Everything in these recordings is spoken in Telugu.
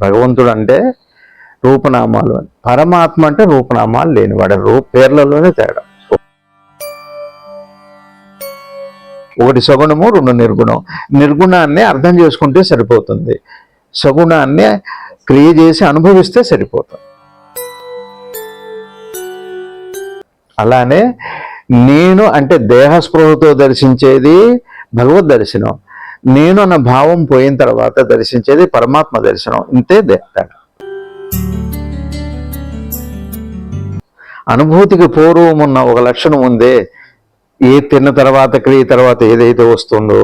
భగవంతుడు అంటే రూపనామాలు అని, పరమాత్మ అంటే రూపనామాలు లేనివాడు, పేర్లలోనే తేడా. ఒకటి సగుణము, రెండు నిర్గుణం. నిర్గుణాన్ని అర్థం చేసుకుంటే సరిపోతుంది, సగుణాన్ని క్రియ చేసి అనుభవిస్తే సరిపోతుంది. అలానే నేను అంటే దేహస్పృహతో దర్శించేది భగవద్ దర్శనం, నేను అన్న భావం పోయిన తర్వాత దర్శించేది పరమాత్మ దర్శనం. ఇంతే తేడా. అనుభూతికి పూర్వం ఉన్న ఒక లక్షణం ఉందే, ఏ తిన్న తర్వాత క్రియ తర్వాత ఏదైతే వస్తుందో,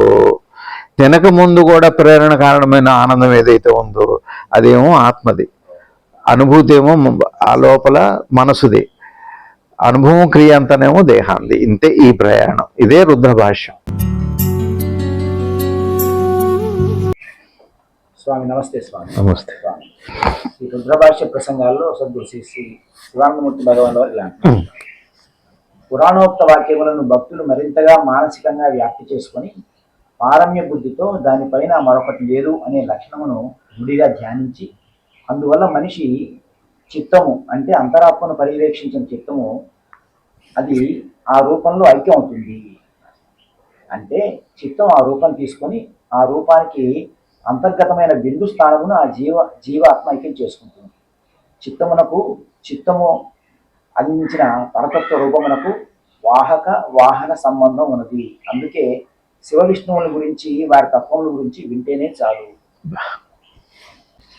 తినక ముందు కూడా ప్రేరణ కారణమైన ఆనందం ఏదైతే ఉందో అదేమో ఆత్మది, అనుభూతి ఏమో ఆ లోపల మనసుది, అనుభవం క్రియ అంతానేమో దేహాంది. ఇంతే ఈ ప్రయాణం. ఇదే రుద్ర భాష్యం. స్వామి నమస్తే. స్వామి నమస్తే. స్వామి, ఈ రుద్రభాష్య ప్రసంగాల్లో సద్గురు శ్రీ శివానందమూర్తి భగవాన్ వారు ఇలా అంటారు: పురాణోక్త వాక్యములను భక్తులు మరింతగా మానసికంగా వ్యాప్తి చేసుకొని పారమ్య బుద్ధితో దానిపైన మరొకటి లేదు అనే లక్షణమును గుడిగా ధ్యానించి, అందువల్ల మనిషి చిత్తము అంటే అంతరాత్మను పర్యవేక్షించిన చిత్తము అది ఆ రూపంలో ఐక్యం అవుతుంది. అంటే చిత్తం ఆ రూపం తీసుకొని ఆ రూపానికి అంతర్గతమైన బిందు స్థానమును ఆ జీవాత్మ ఐక్యం చేసుకుంటుంది. చిత్తము అందించిన పరతత్వ రూపమునకు వాహన సంబంధం ఉన్నది. అందుకే శివ విష్ణువుల గురించి వారి తత్వముల గురించి వింటేనే చాలు.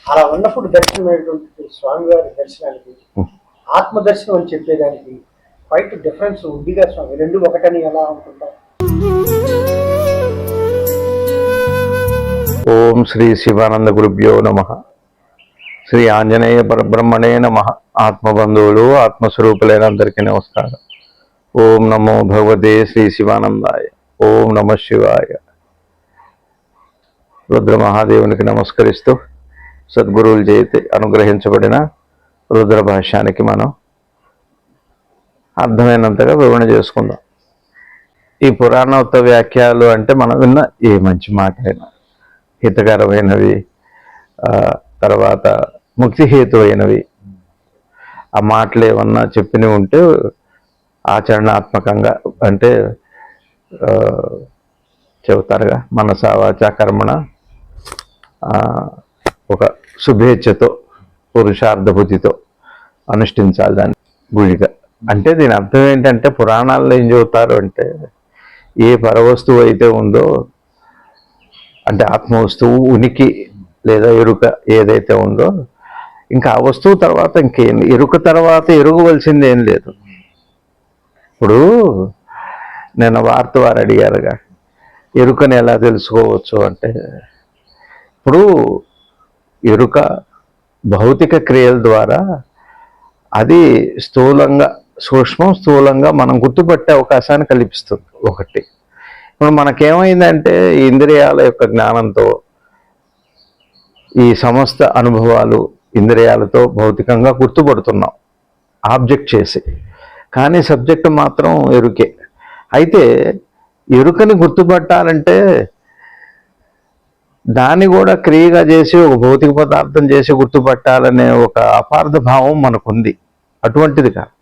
అలా ఉన్నప్పుడు దర్శనమైనటువంటి స్వామివారి దర్శనానికి ఆత్మ దర్శనం అని చెప్పేదానికి క్వైట్ డిఫరెన్స్ ఉందిగా స్వామి. రెండు ఒకటని ఎలా అనుకుంటాం? ఓం శ్రీ శివానంద గురుభ్యో నమః. శ్రీ ఆంజనేయ పరబ్రహ్మణే నమః. ఆత్మబంధువులు ఆత్మస్వరూపులైన అందరికీ నమస్కారం. ఓం నమో భగవతే శ్రీ శివానందాయ. ఓం నమ శివాయ. రుద్ర మహాదేవునికి నమస్కరిస్తూ సద్గురువులు చేతి అనుగ్రహించబడిన రుద్ర భాష్యానికి మనం అర్థమైనంతగా వివరణ చేసుకుందాం. ఈ పురాణోక్త వ్యాఖ్యలు అంటే మనం విన్న ఏ మంచి మాట అయినా, హితకరమైనవి, తర్వాత ముక్తిహేతువైనవి, ఆ మాటలు ఏమన్నా చెప్పినవి ఉంటే ఆచరణాత్మకంగా అంటే చెబుతారుగా, మనస వాచ కర్మణ ఒక శుభేచ్ఛతో పురుషార్థబుద్ధితో అనుష్ఠించాలి దాన్ని గుడిగా. అంటే దీని అర్థం ఏంటంటే, పురాణాల్లో ఏం చెబుతారు అంటే, ఏ పరవస్తువు అయితే ఉందో అంటే ఆత్మవస్తువు ఉనికి లేదా ఎరుక ఏదైతే ఉందో, ఇంకా ఆ వస్తువు తర్వాత ఇంకేం, ఎరుక తర్వాత ఎరుగవలసింది ఏం లేదు. ఇప్పుడు నేను వార్త వారు అడిగారుగా, ఎరుకని ఎలా తెలుసుకోవచ్చు అంటే, ఇప్పుడు ఎరుక భౌతిక క్రియల ద్వారా అది స్థూలంగా మనం గుర్తుపట్టే అవకాశాన్ని కల్పిస్తుంది. ఒకటి, ఇప్పుడు మనకేమైందంటే ఇంద్రియాల యొక్క జ్ఞానంతో ఈ సమస్త అనుభవాలు ఇంద్రియాలతో భౌతికంగా గుర్తుపడుతున్నాం ఆబ్జెక్ట్ చేసి, కానీ సబ్జెక్ట్ మాత్రం ఎరుకే. అయితే ఎరుకని గుర్తుపట్టాలంటే దాన్ని కూడా క్రియగా చేసి ఒక భౌతిక పదార్థం చేసి గుర్తుపట్టాలనే ఒక అపార్థ భావం మనకుంది. అటువంటిది కాదు.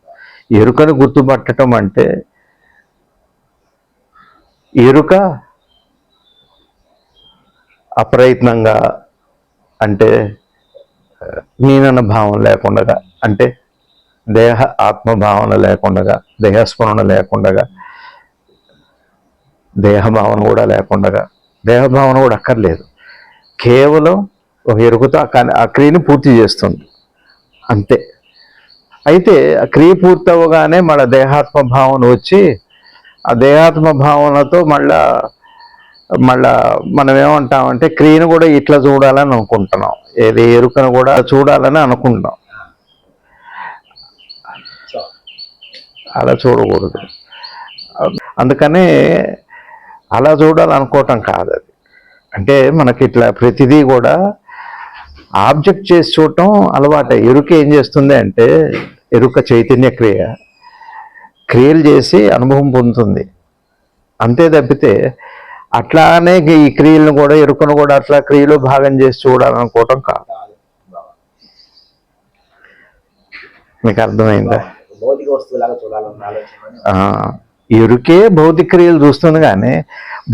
ఎరుకను గుర్తుపట్టడం అంటే, ఎరుక అప్రయత్నంగా అంటే నేనన్న భావం లేకుండా, అంటే దేహ ఆత్మభావన లేకుండా, దేహస్మరణ లేకుండా, దేహభావన కూడా లేకుండా, దేహభావన కూడా అక్కర్లేదు, కేవలం ఒక ఎరుకతో ఆ క్రియని పూర్తి చేస్తుంది అంతే. అయితే ఆ క్రియ పూర్తి అవ్వగానే మళ్ళీ దేహాత్మ భావన వచ్చి, ఆ దేహాత్మ భావనతో మళ్ళా మనం ఏమంటామంటే క్రియను కూడా ఇట్లా చూడాలని అనుకుంటున్నాం, ఏది ఎరుకను కూడా చూడాలని అనుకుంటున్నాం. అలా చూడకూడదు. అందుకనే అలా చూడాలనుకోవటం కాదు అది. అంటే మనకి ఇట్లా ప్రతిదీ కూడా ఆబ్జెక్ట్ చేసి చూడటం అలవాటు. ఎరుక ఏం చేస్తుంది అంటే, ఎరుక చైతన్య క్రియలు చేసి అనుభవం పొందుతుంది అంతే తప్పితే, అట్లానే ఈ క్రియలను కూడా ఎరుకను కూడా అట్లా క్రియలో భాగం చేసి చూడాలనుకోవటం కాదు. మీకు అర్థమైందా? భౌతిక వస్తువులాగా చూడాలన్న ఆలోచన. ఎరుకే భౌతిక క్రియలు చూస్తుంది, కానీ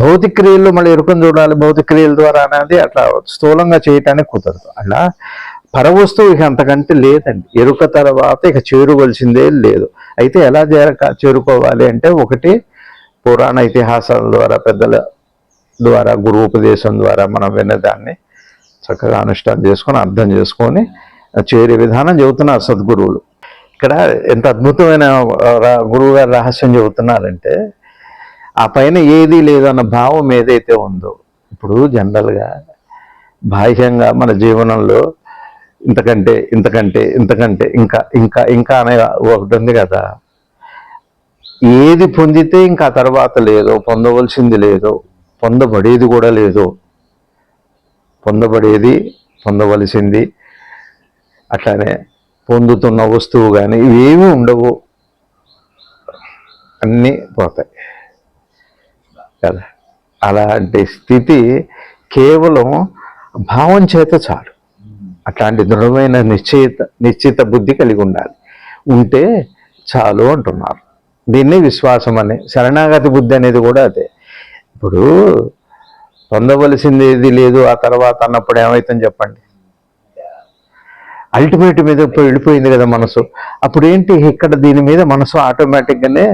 భౌతిక క్రియల్లో మళ్ళీ ఎరుకను చూడాలి భౌతిక క్రియల ద్వారా అనేది అట్లా స్థూలంగా చేయటానికి కుదరదు. అలా పరవస్తువు ఇక అంతకంటే లేదండి. ఎరుక తర్వాత ఇక చేరువలసిందే లేదు. అయితే ఎలా చేరుకోవాలి అంటే, ఒకటి పురాణ ఇతిహాసాల ద్వారా, పెద్దల ద్వారా, గురు ఉపదేశం ద్వారా మనం విన్నదాన్ని చక్కగా అనుష్ఠానం చేసుకొని అర్థం చేసుకొని చేరే విధానం చెబుతున్నారు సద్గురువులు. ఇక్కడ ఎంత అద్భుతమైన గురువు గారు రహస్యం చెబుతున్నారంటే, ఆ పైన ఏదీ లేదన్న భావం ఏదైతే ఉందో, ఇప్పుడు జనరల్గా బాహ్యంగా మన జీవనంలో ఇంతకంటే ఇంతకంటే ఇంతకంటే ఇంకా ఇంకా ఇంకా అనే ఒకటి ఉంది కదా. ఏది పొందితే ఇంకా తర్వాత లేదో, పొందవలసింది లేదో, పొందబడేది కూడా లేదు. పొందబడేది, పొందవలసింది, అట్లానే పొందుతున్న వస్తువు కానీ ఇవేమీ ఉండవు, అన్నీ పోతాయి కదా. అలాంటి స్థితి కేవలం భావం చేత చాలు. అట్లాంటి దృఢమైన నిశ్చిత బుద్ధి కలిగి ఉండాలి, ఉంటే చాలు అంటున్నారు. దీన్ని విశ్వాసం అని. శరణాగతి బుద్ధి అనేది కూడా అదే. ఇప్పుడు పొందవలసింది ఏది లేదు ఆ తర్వాత అన్నప్పుడు ఏమవుతుందని చెప్పండి, అల్టిమేట్ మీద వెళ్ళిపోయింది కదా మనసు. అప్పుడు ఏంటి, ఇక్కడ దీని మీద మనసు ఆటోమేటిక్గానే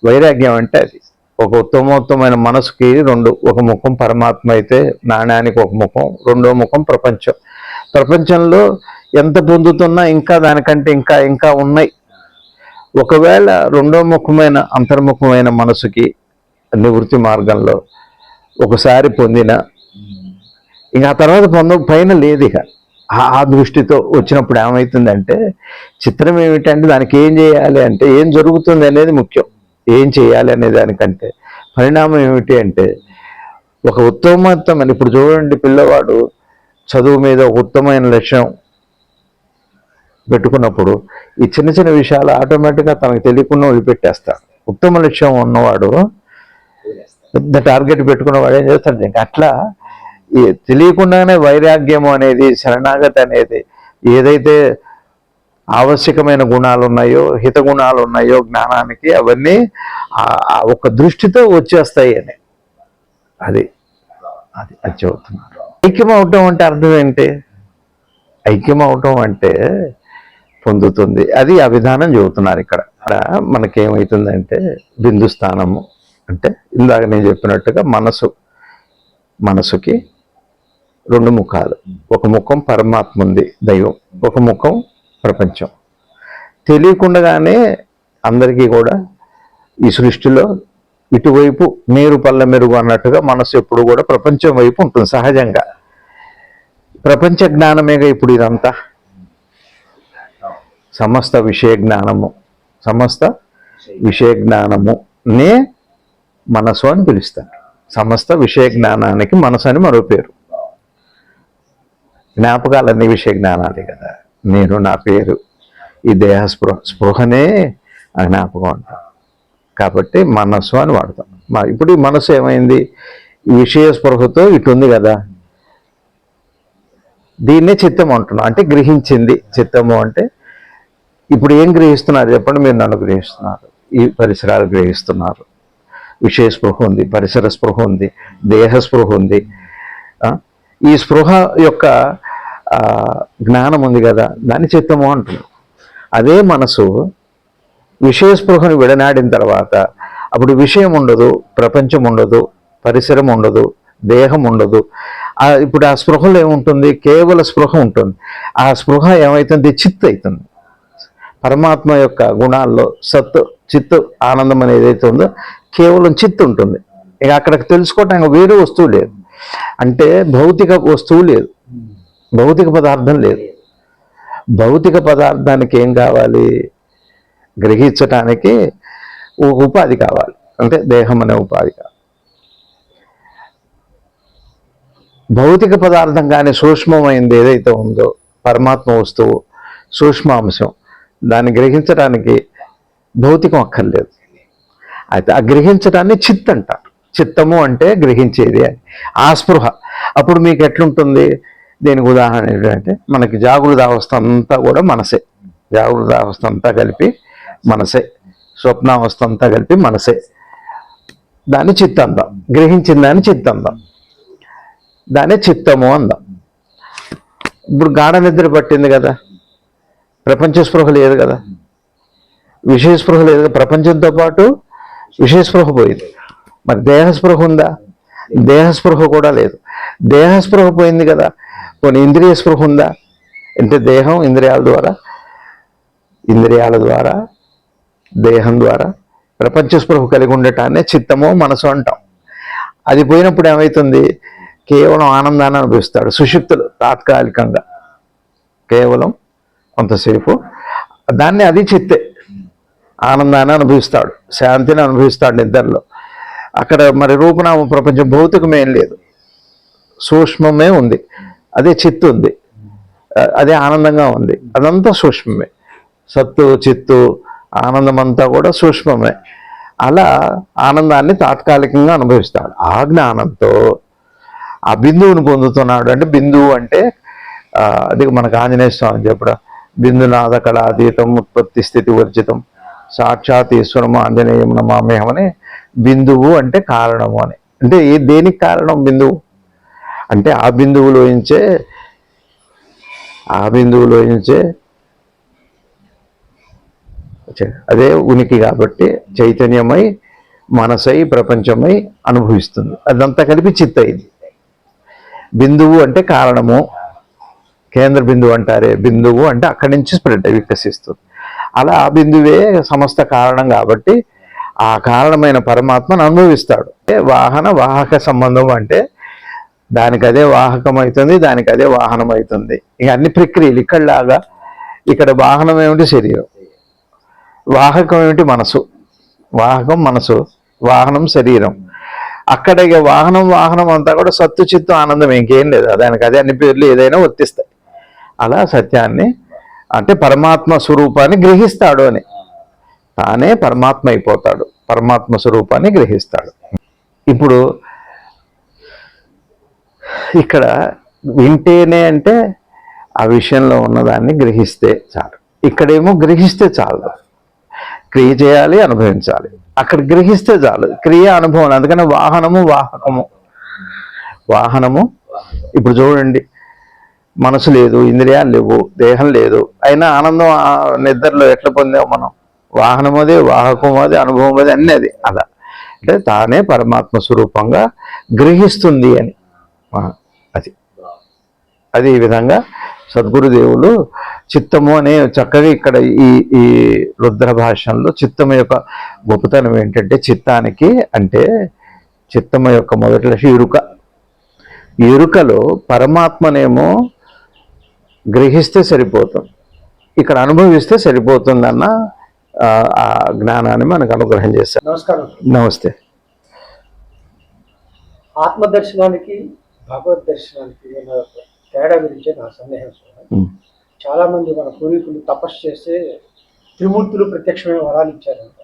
వైరాగ్యం అంటే అది. ఒక ఉత్తమోత్తమైన మనసుకి రెండు, ఒక ముఖం పరమాత్మ అయితే నాణ్యానికి ఒక ముఖం, రెండో ముఖం ప్రపంచం. ప్రపంచంలో ఎంత పొందుతున్నా ఇంకా దానికంటే ఇంకా ఇంకా ఉన్నాయి. ఒకవేళ రెండో ముఖమైన అంతర్ముఖమైన మనసుకి నివృత్తి మార్గంలో ఒకసారి పొందిన ఇంకా ఆ తర్వాత పైన లేదు. ఇక ఆ దృష్టితో వచ్చినప్పుడు ఏమవుతుందంటే, చిత్రం ఏమిటంటే దానికి ఏం చేయాలి అంటే, ఏం జరుగుతుంది అనేది ముఖ్యం. ఏం చేయాలి అనే దానికంటే పరిణామం ఏమిటి అంటే, ఒక ఉత్తమోత్తమైన, ఇప్పుడు చూడండి, పిల్లవాడు చదువు మీద ఒక ఉత్తమమైన లక్ష్యం పెట్టుకున్నప్పుడు ఈ చిన్న చిన్న విషయాలు ఆటోమేటిక్గా తనకు తెలియకుండా వదిలిపెట్టేస్తాడు. ఉత్తమ లక్ష్యం ఉన్నవాడు, పెద్ద టార్గెట్ పెట్టుకున్నవాడు ఏం చేస్తాడు, ఇంకా అట్లా తెలియకుండానే వైరాగ్యం అనేది, శరణాగతి అనేది, ఏదైతే ఆవశ్యకమైన గుణాలు ఉన్నాయో, హిత గుణాలు ఉన్నాయో జ్ఞానానికి, అవన్నీ ఒక దృష్టితో వచ్చేస్తాయి అని అది అది అది చెబుతున్నారు. ఐక్యం అవటం అంటే అర్థం ఏంటి? ఐక్యం అవటం అంటే పొందుతుంది, అది ఆ విధానం చెబుతున్నారు ఇక్కడ. మనకేమవుతుందంటే, బిందు స్థానము అంటే ఇందాక నేను చెప్పినట్టుగా మనసుకి రెండు ముఖాలు. ఒక ముఖం పరమాత్మ ఉంది, దైవం, ఒక ముఖం ప్రపంచం. తెలియకుండానే అందరికీ కూడా ఈ సృష్టిలో ఇటువైపు నీరు పల్ల మెరుగు అన్నట్టుగా మనసు ఎప్పుడు కూడా ప్రపంచం వైపు ఉంటుంది సహజంగా. ప్రపంచ జ్ఞానమేగా ఇప్పుడు ఇదంతా. సమస్త విషయ జ్ఞానమునే మనసు అని పిలుస్తారు. సమస్త విషయ జ్ఞానానికి మనసు అని మరో పేరు. జ్ఞాపకాలన్నీ విషయ జ్ఞానాలే కదా. నేను, నా పేరు, ఈ దేహ స్పృహనే ఆ జ్ఞాపకం అంటాం. కాబట్టి మనసు అని వాడతాం. ఇప్పుడు ఈ మనసు ఏమైంది, ఈ విషయ స్పృహతో ఇటు ఉంది కదా, దీన్నే చిత్తం అంటున్నాం. అంటే గ్రహించింది. చిత్తము అంటే ఇప్పుడు ఏం గ్రహిస్తున్నారు చెప్పండి? మీరు నన్ను గ్రహిస్తున్నారు, ఈ పరిసరాలు గ్రహిస్తున్నారు. విషయ స్పృహ ఉంది, పరిసర స్పృహ ఉంది, దేహ స్పృహ ఉంది. ఈ స్పృహ యొక్క జ్ఞానం ఉంది కదా, దాని చిత్తము అంటున్నాం. అదే మనసు విషయ స్పృహను విడనాడిన తర్వాత అప్పుడు విషయం ఉండదు, ప్రపంచం ఉండదు, పరిసరం ఉండదు, దేహం ఉండదు. ఇప్పుడు ఆ స్పృహలో ఏముంటుంది? కేవల స్పృహ ఉంటుంది. ఆ స్పృహ ఏమవుతుంది? చిత్ అవుతుంది. పరమాత్మ యొక్క గుణాల్లో సత్, చిత్, ఆనందం అనేది ఏదైతే ఉందో కేవలం చిత్ ఉంటుంది. ఇక అక్కడికి తెలుసుకోవటానికి వేరే వస్తువు లేదు. అంటే భౌతిక వస్తువు లేదు, భౌతిక పదార్థం లేదు. భౌతిక పదార్థానికి ఏం కావాలి? గ్రహించటానికి ఒక ఉపాధి కావాలి, అంటే దేహం అనే ఉపాధి కావాలి. భౌతిక పదార్థం కానీ సూక్ష్మమైనది ఏదైతే ఉందో పరమాత్మ వస్తువు, సూక్ష్మాంశం, దాన్ని గ్రహించడానికి భౌతికం అక్కర్లేదు. అయితే ఆ గ్రహించడాన్ని చిత్ అంటారు. చిత్తము అంటే గ్రహించేది అని. ఆ స్పృహ అప్పుడు మీకు ఎట్లుంటుంది? దీనికి ఉదాహరణ ఏంటంటే, మనకి జాగృత అవస్థ అంతా కూడా మనసే. జాగ్రత్త అవస్థ అంతా కలిపి మనసే, స్వప్నావస్థ అంతా కలిపి మనసే. దాన్ని చిత్తందాం, గ్రహించిన దాన్ని చిత్తందాం, దాన్ని చిత్తము అందాం. ఇప్పుడు గాఢ నిద్ర పట్టింది కదా, ప్రపంచ స్పృహ లేదు కదా, విషయ స్పృహ లేదు కదా, ప్రపంచంతో పాటు విషయ స్పృహ పోయింది. మరి దేహస్పృహ ఉందా? దేహస్పృహ కూడా లేదు. దేహస్పృహ పోయింది కదా, కొన్ని ఇంద్రియ స్పృహ ఉందా? అంటే దేహం ఇంద్రియాల ద్వారా దేహం ద్వారా ప్రపంచ స్పృహ కలిగి ఉండటాన్ని చిత్తము మనసు అంటాం. అది పోయినప్పుడు ఏమవుతుంది? కేవలం ఆనందాన్ని అనుభవిస్తాడు. సుషుప్తులు తాత్కాలికంగా కేవలం కొంతసేపు దాన్ని, అది చిత్తే, ఆనందాన్ని అనుభవిస్తాడు, శాంతిని అనుభవిస్తాడు నిద్రలో. అక్కడ మరి రూపనామ ప్రపంచం భౌతికమేం లేదు, సూక్ష్మమే ఉంది. అదే చిత్తు ఉంది, అదే ఆనందంగా ఉంది. అదంతా సూక్ష్మమే. సత్తు చిత్తు ఆనందమంతా కూడా సూక్ష్మమే. అలా ఆనందాన్ని తాత్కాలికంగా అనుభవిస్తాడు. ఆ జ్ఞానంతో ఆ బిందువును పొందుతున్నాడు. అంటే బిందువు అంటే అది మనకు ఆంజనేయ స్వామి చెప్పడం, బిందునాథ కళాతీతం ఉత్పత్తి స్థితి వర్జితం సాక్షాత్ ఈశ్వరము ఆంజనేయం నమామ్యహం అని. బిందువు అంటే కారణము అని. అంటే దేనికి కారణం బిందువు? అంటే ఆ బిందువులోంచే అదే ఉనికి కాబట్టి చైతన్యమై మనసై ప్రపంచమై అనుభవిస్తుంది. అదంతా కలిపి చిత్త. ఇది బిందువు అంటే కారణము, కేంద్ర బిందువు అంటారే. బిందువు అంటే అక్కడి నుంచి స్ప్రెడ్ వికసిస్తుంది. అలా ఆ బిందువే సమస్త కారణం కాబట్టి ఆ కారణమైన పరమాత్మను అనుభవిస్తాడు. వాహక సంబంధం అంటే దానికి అదే వాహకం అవుతుంది, దానికి అదే వాహనం అవుతుంది. ఇక అన్ని ప్రక్రియలు ఇక్కడలాగా. ఇక్కడ వాహనం ఏమిటి? శరీరం. వాహకం ఏమిటి? మనసు. వాహకం మనసు, వాహనం శరీరం. అక్కడ ఇక వాహనం అంతా కూడా సత్తు చిత్తు ఆనందం, ఇంకేం లేదు. దానికి అదే అన్ని పేర్లు ఏదైనా వర్తిస్తాయి. అలా సత్యాన్ని అంటే పరమాత్మ స్వరూపాన్ని గ్రహిస్తాడు అని, తానే పరమాత్మ అయిపోతాడు, పరమాత్మ స్వరూపాన్ని గ్రహిస్తాడు. ఇప్పుడు ఇక్కడ వింటేనే అంటే ఆ విషయంలో ఉన్నదాన్ని గ్రహిస్తే చాలు. ఇక్కడేమో గ్రహిస్తే చాలు, క్రియ చేయాలి, అనుభవించాలి. అక్కడ గ్రహిస్తే చాలు, క్రియ అనుభవం. అందుకని వాహనము వాహనము. ఇప్పుడు చూడండి, మనసు లేదు, ఇంద్రియాలు లేవు, దేహం లేదు, అయినా ఆనందం నిద్రలో ఎట్లా పొందాం మనం? వాహనం అదే, వాహకం అదే, అనుభవం అదే, అన్నీ అది. అలా అంటే తానే పరమాత్మ స్వరూపంగా గ్రహిస్తుంది అని. అది ఈ విధంగా సద్గురుదేవులు చిత్తము అనే చక్కగా ఇక్కడ ఈ రుద్ర భాషల్లో చిత్తము యొక్క గొప్పతనం ఏంటంటే, చిత్తానికి అంటే చిత్తము యొక్క మొదటి లక్ష్యం ఎరుకలో పరమాత్మనేమో గ్రహిస్తే సరిపోతుంది, ఇక్కడ అనుభవిస్తే సరిపోతుందన్న ఆ జ్ఞానాన్ని మనకు అనుగ్రహం చేశారు. నమస్కారం. నమస్తే. ఆత్మదర్శనానికి భగవద్ దర్శనానికి తేడా గురించే నా సందేహం. చాలా మంది మన పూర్వీకులు తపస్సు చేస్తే త్రిమూర్తులు ప్రత్యక్షమైన వరాలు ఇచ్చారంట.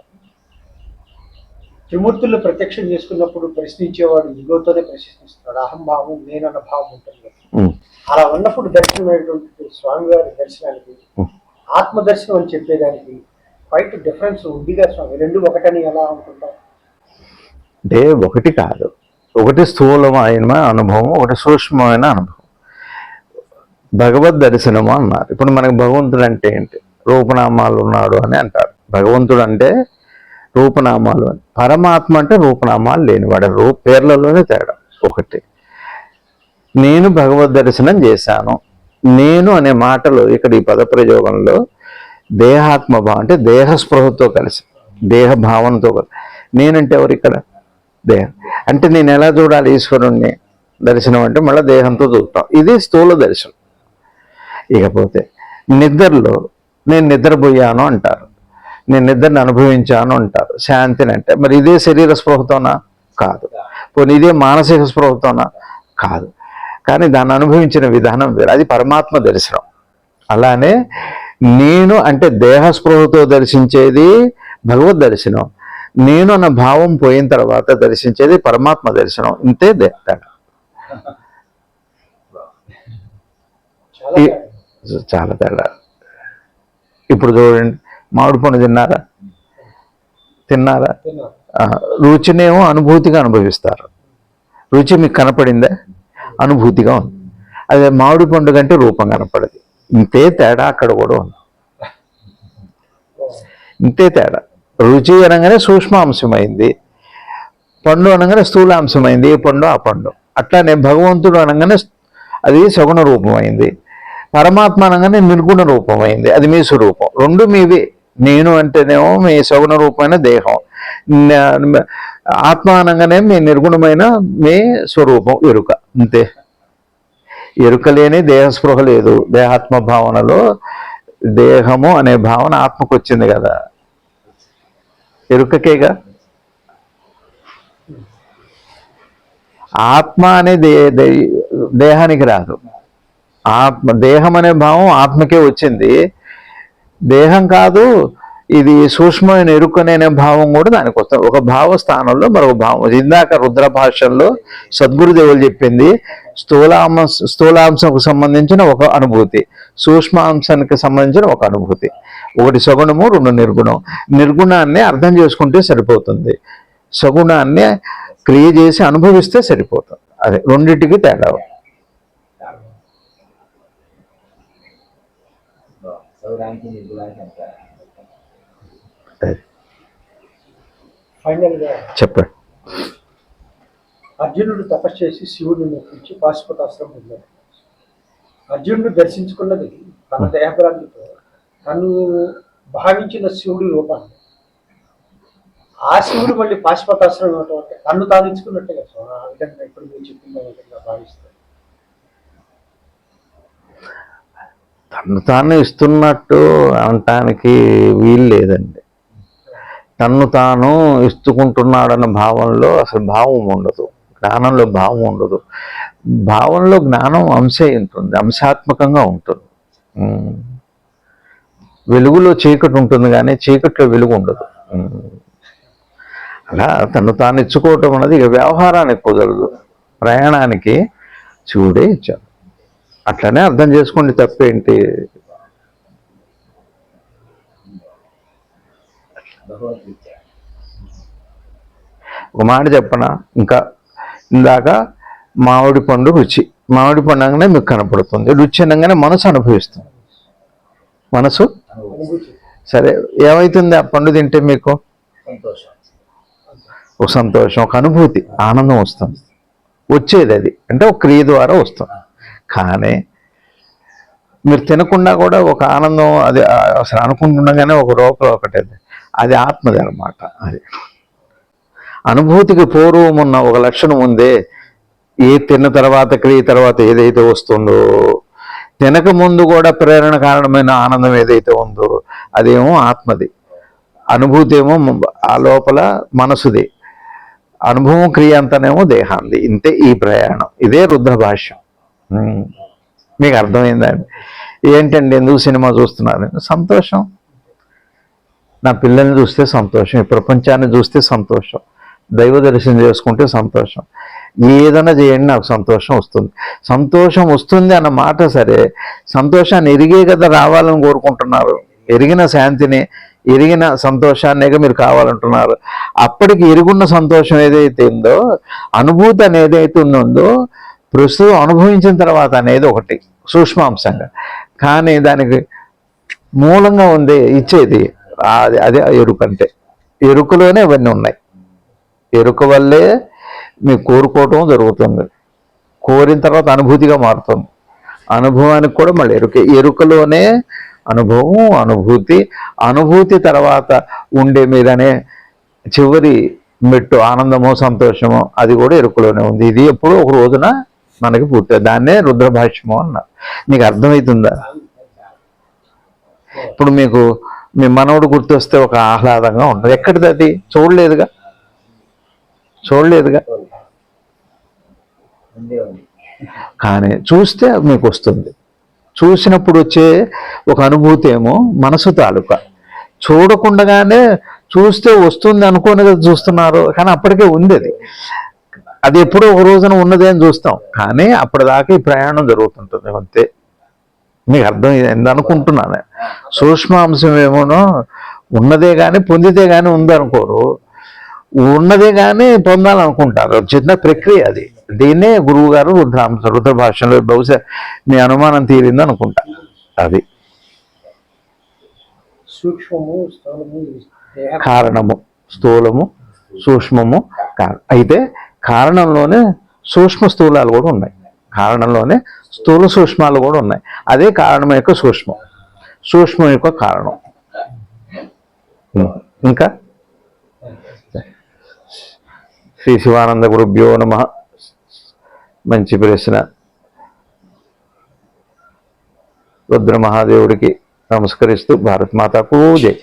త్రిమూర్తులు ప్రత్యక్షం చేసుకున్నప్పుడు ప్రశ్నించేవాడు ఇగోతోనే ప్రశ్నిస్తున్నాడు, అహంభావం నేనన్న భావం ఉంటుంది. అలా ఉన్నప్పుడు దర్శనమైనటువంటి స్వామివారి దర్శనానికి ఆత్మదర్శనం అని చెప్పేదానికి క్వైట్ డిఫరెన్స్ ఉందిగా స్వామి. రెండు ఒకటని ఎలా అనుకుంటాం? అంటే ఒకటి కాదు, ఒకటి స్థూలమైన అనుభవం, ఒకటి సూక్ష్మమైన అనుభవం. భగవద్ దర్శనము అన్నారు. ఇప్పుడు మనకి భగవంతుడు అంటే ఏంటి? రూపనామాలు ఉన్నాడు అని అంటారు. భగవంతుడు అంటే రూపనామాలు అని. పరమాత్మ అంటే రూపనామాలు లేనివాడు, పేర్లలోనే తేడా. ఒకటి, నేను భగవద్ దర్శనం చేశాను. నేను అనే మాటలో ఇక్కడ ఈ పద ప్రయోగంలో దేహాత్మభావం అంటే దేహస్పృహతో కలిసి, దేహ భావనతో కలిసి. నేనంటే ఎవరు ఇక్కడ? దేహం. అంటే నేను ఎలా చూడాలి ఈశ్వరుణ్ణి? దర్శనం అంటే మళ్ళీ దేహంతో చూస్తాం. ఇది స్థూల దర్శనం. ఇకపోతే నిద్రలో నేను నిద్రపోయాను అంటారు, నేను నిద్రని అనుభవించాను అంటారు. శాంతిని అంటే మరి ఇదే శరీర స్పృహతోనా? కాదు. పోనీ ఇదే మానసిక స్పృహతోనా? కాదు. కానీ దాన్ని అనుభవించిన విధానం వేరు, అది పరమాత్మ దర్శనం. అలానే నేను అంటే దేహస్పృహతో దర్శించేది భగవద్ దర్శనం, నేను అన్న భావం పోయిన తర్వాత దర్శించేది పరమాత్మ దర్శనం. ఇంతే తేడా. చాలా తేడా. ఇప్పుడు చూడండి, మామిడి పండు తిన్నారా? తిన్నారు. రుచినేమో అనుభూతిగా అనుభవిస్తారు. రుచి మీకు కనపడిందా? అనుభూతిగా ఉంది. అదే మామిడి పండు కంటే రూపం కనపడదు. ఇంతే తేడా అక్కడ కూడా ఉంది. ఇంతే తేడా. రుచి అనగానే సూక్ష్మాంశమైంది, పండు అనగానే స్థూలాంశమైంది. ఏ పండు ఆ పండు. అట్లానే భగవంతుడు అనగానే అది సగుణ రూపమైంది, పరమాత్మ అనగానే నిర్గుణ రూపమైంది, అది మీ స్వరూపం. రెండు మీవే. నేను అంటేనేమో మీ సగుణ రూపమైన దేహం, ఆత్మ అనగానే మీ నిర్గుణమైన మీ స్వరూపం ఎరుక. అంతే. ఎరుక లేని దేహస్పృహ లేదు. దేహాత్మ భావనలో దేహము అనే భావన ఆత్మకు వచ్చింది కదా, ఎరుకకేగా. ఆత్మ అనే దేహానికి రాదు. దేహం అనే భావం ఆత్మకే వచ్చింది. దేహం కాదు ఇది, సూక్ష్మమైన ఎరుకనే భావం కూడా దానికి వస్తుంది. ఒక భావ స్థానంలో మరొక భావం. ఇందాక రుద్ర భాషల్లో సద్గురుదేవులు చెప్పింది స్థూలాంశకు సంబంధించిన ఒక అనుభూతి, సూక్ష్మాంశానికి సంబంధించిన ఒక అనుభూతి. ఒకటి సగుణము, రెండు నిర్గుణం. నిర్గుణాన్ని అర్థం చేసుకుంటే సరిపోతుంది, సగుణాన్ని క్రియ చేసి అనుభవిస్తే సరిపోతుంది. అదే రెండింటికి తేడా. ఫైనల్ గా చెప్పండి. అర్జునుడు తపస్సు చేసి శివుడిని మెప్పించి పాశుపతాస్త్రం పొందాడు. అర్జునుడు దర్శించుకున్నది తన దేహభ్రాంతితో తను భావించిన శివుడి రూపాన్ని. ఆ శివుడు మళ్ళీ పాశుపతాస్త్రం ఇవ్వటం అంటే తను తాను ఇచ్చుకున్నట్టే కదా. ఆ విధంగా ఇప్పుడు మీరు చెప్పిన విధంగా భావిస్తారు. తను తాను ఇస్తున్నట్టు అనటానికి వీలు లేదండి. తన్ను తాను ఇస్తుకుంటున్నాడన్న భావంలో అసలు భావం ఉండదు, జ్ఞానంలో భావం ఉండదు. భావంలో జ్ఞానం అంశే ఉంటుంది, అంశాత్మకంగా ఉంటుంది. వెలుగులో చీకటి ఉంటుంది కానీ చీకట్లో వెలుగు ఉండదు. అలా తను తాను ఇచ్చుకోవటం అన్నది ఇక వ్యవహారానికి కుదరదు, ప్రయాణానికి శివుడే ఇచ్చాడు. అట్లనే అర్థం చేసుకోండి, తప్పేంటి. ఒక మాట చెప్పనా, ఇంకా ఇందాక మామిడి పండు రుచి, మామిడి పండు అనగానే మీకు కనపడుతుంది, రుచి అనగానే మనసు అనుభవిస్తుంది. మనసు సరే ఏమవుతుంది? ఆ పండు తింటే మీకు ఒక సంతోషం, ఒక అనుభూతి, ఆనందం వస్తుంది. వచ్చేది అది అంటే ఒక క్రియ ద్వారా వస్తుంది. కానీ మీరు తినకుండా కూడా ఒక ఆనందం, అది అసలు అనుకుంటుండగానే ఒక రూపం ఒకటి, అది ఆత్మది అన్నమాట. అది అనుభూతికి పూర్వం ఉన్న ఒక లక్షణం ఉందే, ఏ తిన్న తర్వాత క్రియ తర్వాత ఏదైతే వస్తుందో, తినక ముందు కూడా ప్రేరణ కారణమైన ఆనందం ఏదైతే ఉందో అదేమో ఆత్మది. అనుభూతి ఏమో ఆ లోపల మనసుది, అనుభవం క్రియ అంతానేమో దేహాంది. ఇంతే ఈ ప్రయాణం. ఇదే రుద్ర భాష్యం. మీకు అర్థమైందండి? ఏంటండి ఎందుకు సినిమా చూస్తున్నారు? సంతోషం. నా పిల్లల్ని చూస్తే సంతోషం, ఈ ప్రపంచాన్ని చూస్తే సంతోషం, దైవ దర్శనం చేసుకుంటే సంతోషం, ఏదైనా చేయండి నాకు సంతోషం వస్తుంది. సంతోషం వస్తుంది అన్న మాట సరే, సంతోషాన్ని ఎరిగే కదా రావాలని కోరుకుంటున్నారు. ఎరిగిన శాంతిని, ఎరిగిన సంతోషాన్నిగా మీరు కావాలంటున్నారు. అప్పటికి ఎరుగున్న సంతోషం ఏదైతే ఉందో, అనుభూతి అనేది ఏదైతే ఉందో, ప్రస్తుతం అనుభవించిన తర్వాత అనేది ఒకటి సూక్ష్మాంశంగా, కానీ దానికి మూలంగా ఉంది ఇచ్చేది అదే ఎరుక. అంటే ఎరుకలోనే ఇవన్నీ ఉన్నాయి. ఎరుక వల్లే మీకు కోరుకోవటం జరుగుతుంది, కోరిన తర్వాత అనుభూతిగా మారుతుంది, అనుభవానికి కూడా మళ్ళీ ఎరుకలోనే అనుభవం, అనుభూతి, అనుభూతి తర్వాత ఉండే మీదనే చివరి మెట్టు ఆనందమో సంతోషమో అది కూడా ఎరుకలోనే ఉంది. ఇది ఎప్పుడో ఒక రోజున మనకి పూర్తి. దాన్నే రుద్రభాష్యము అన్నారు. మీకు అర్థమవుతుందా? ఇప్పుడు మీకు మీ మనవడు గుర్తొస్తే ఒక ఆహ్లాదంగా ఉంటుంది. ఎక్కడిది అది? చూడలేదుగా, చూడలేదుగా, కానీ చూస్తే మీకు వస్తుంది. చూసినప్పుడు వచ్చే ఒక అనుభూతి ఏమో మనసు తాలూకా. చూడకుండానే చూస్తే వస్తుంది అనుకోని కదా చూస్తున్నారు, కానీ అప్పటికే ఉంది అది. అది ఎప్పుడో ఒక రోజున ఉన్నదే అని చూస్తాం, కానీ అప్పటిదాకా ఈ ప్రయాణం జరుగుతుంటుంది. అంతే. మీకు అర్థం అయింది అనుకుంటున్నాను. సూక్ష్మాంశం ఏమోనో ఉన్నదే కానీ పొందితే కానీ ఉందనుకోరు, ఉన్నదే కానీ పొందాలనుకుంటారు. చిన్న ప్రక్రియ అది. దీన్నే గురువు గారు రుద్ర భాషలో బహుశా మీ అనుమానం తీరింది అనుకుంటా. అది సూక్ష్మము స్థూలము దేహ కారణము, స్థూలము సూక్ష్మము అయితే కారణంలోనే సూక్ష్మ స్థూలాలు కూడా ఉన్నాయి. కారణంలోనే స్థూల సూక్ష్మాలు కూడా ఉన్నాయి. అదే కారణం యొక్క సూక్ష్మం, సూక్ష్మం యొక్క కారణం. ఇంకా శ్రీ శివానంద గురుభ్యో నమః. మంచి ప్రశ్న. రుద్ర మహాదేవుడికి నమస్కరిస్తూ భారత్ మాతాకు జై.